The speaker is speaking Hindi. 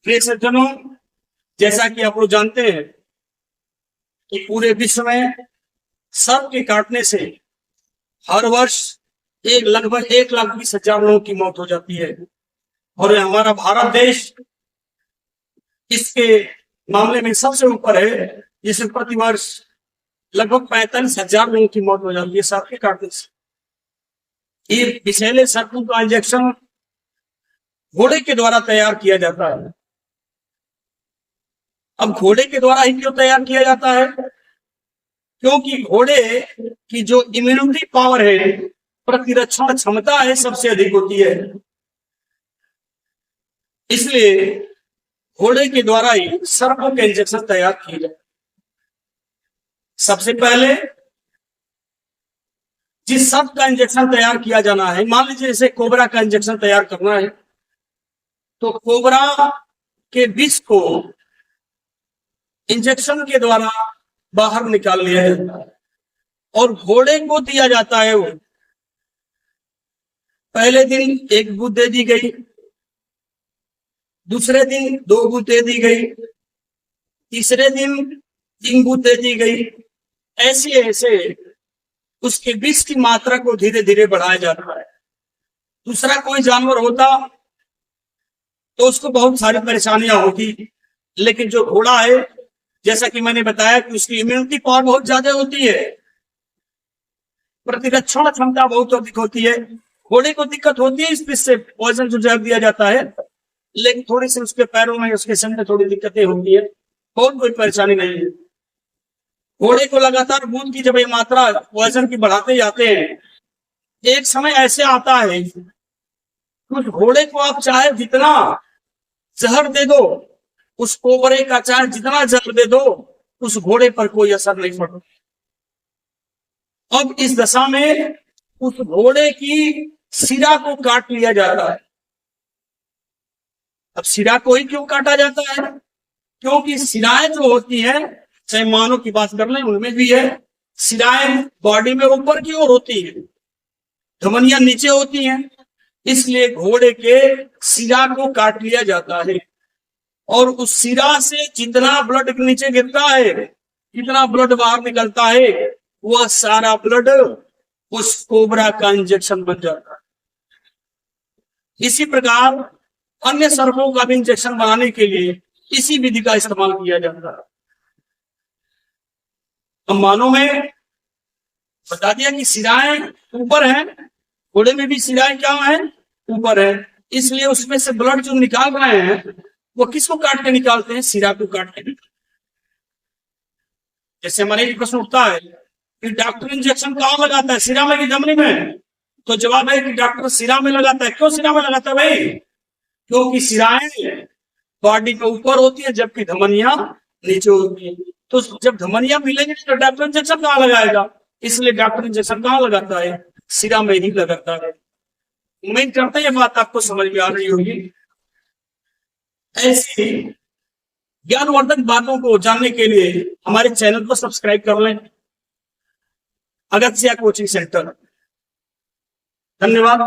प्रिय सज्जनों, जैसा कि आप लोग जानते हैं कि पूरे विश्व में सर्प के काटने से हर वर्ष लगभग 1,20,000 लोगों की मौत हो जाती है और हमारा भारत देश इसके मामले में सबसे ऊपर है, जिसमें प्रति वर्ष लगभग 45,000 लोगों की मौत हो जाती है सर्प के काटने से। ये विषैले सर्पों का इंजेक्शन घोड़े के द्वारा तैयार किया जाता है। अब घोड़े के द्वारा ही क्यों तैयार किया जाता है? क्योंकि घोड़े की जो इम्यूनिटी पावर है, प्रतिरक्षण क्षमता है, सबसे अधिक होती है। इसलिए घोड़े के द्वारा ही सर्पों के इंजेक्शन तैयार किए जाते। सबसे पहले जिस सर्प का इंजेक्शन तैयार किया जाना है, मान लीजिए जैसे कोबरा का इंजेक्शन तैयार करना है, तो कोबरा के विष को इंजेक्शन के द्वारा बाहर निकाल लिया जाता है और घोड़े को दिया जाता है। वो पहले दिन 1 बूंद दे दी गई, दूसरे दिन 2 बूंद दे दी गई, तीसरे दिन 3 बूंद दे दी गई। ऐसे ऐसे उसके विष की मात्रा को धीरे धीरे बढ़ाया जाता है। दूसरा कोई जानवर होता तो उसको बहुत सारी परेशानियां होती, लेकिन जो घोड़ा है, जैसा कि मैंने बताया कि उसकी इम्यूनिटी पावर बहुत ज्यादा होती है, प्रतिरक्षण क्षमता बहुत अधिक होती है। घोड़े को दिक्कत होती है इस विष से पॉइजन जो जब दिया जाता है, लेकिन थोड़ी सी उसके पैरों में, उसके सर में थोड़ी दिक्कतें होती है, बहुत कोई परेशानी नहीं है। घोड़े को लगातार बूंद की जब ये मात्रा पॉइजन की बढ़ाते जाते हैं, एक समय ऐसे आता है उस घोड़े को आप चाहे जितना जहर दे दो, उस कोबरे का चाहे जितना जहर दे दो, उस घोड़े पर कोई असर नहीं पड़ता। अब इस दशा में उस घोड़े की सिरा को काट लिया जाता है। अब सिरा को ही क्यों काटा जाता है? क्योंकि सिराएं जो होती हैं, चाहे मानव की बात कर लें, उनमें भी है, सिराएं बॉडी में ऊपर की ओर होती है, धमनियां नीचे होती हैं। इसलिए घोड़े के सिरा को काट लिया जाता है और उस सिरा से जितना ब्लड नीचे गिरता है, जितना ब्लड बाहर निकलता है, वह सारा ब्लड उस कोबरा का इंजेक्शन बन जाता है। इसी प्रकार अन्य सर्पों का भी इंजेक्शन बनाने के लिए इसी विधि का इस्तेमाल किया जाता है। अब मानव में बता दिया कि सिराएं ऊपर हैं, घोड़े में भी सिराएं क्या है? ऊपर है। इसलिए उसमें से ब्लड जो निकाल रहे हैं, वो किसको काट के निकालते हैं? सिरा को काट के। जैसे हमारे एक प्रश्न उठता है कि डॉक्टर इंजेक्शन कहाँ लगाता है, सिरा में कि धमनी में? तो जवाब है कि डॉक्टर सिरा में लगाता है। क्यों सिरा में लगाता है भाई? क्योंकि सिराएं बॉडी के ऊपर होती है, जबकि धमनियां नीचे होती है। तो जब धमनियां मिलेंगी तो डॉक्टर इंजेक्शन कहाँ लगाएगा? इसलिए डॉक्टर इंजेक्शन कहाँ लगाता है? सिरा में ही लगाता है। उम्मीद करते हैं ये बात आपको समझ में आ रही होगी। ऐसी ज्ञानवर्धक बातों को जानने के लिए हमारे चैनल को सब्सक्राइब कर लें, अगस्त्य कोचिंग सेंटर। धन्यवाद।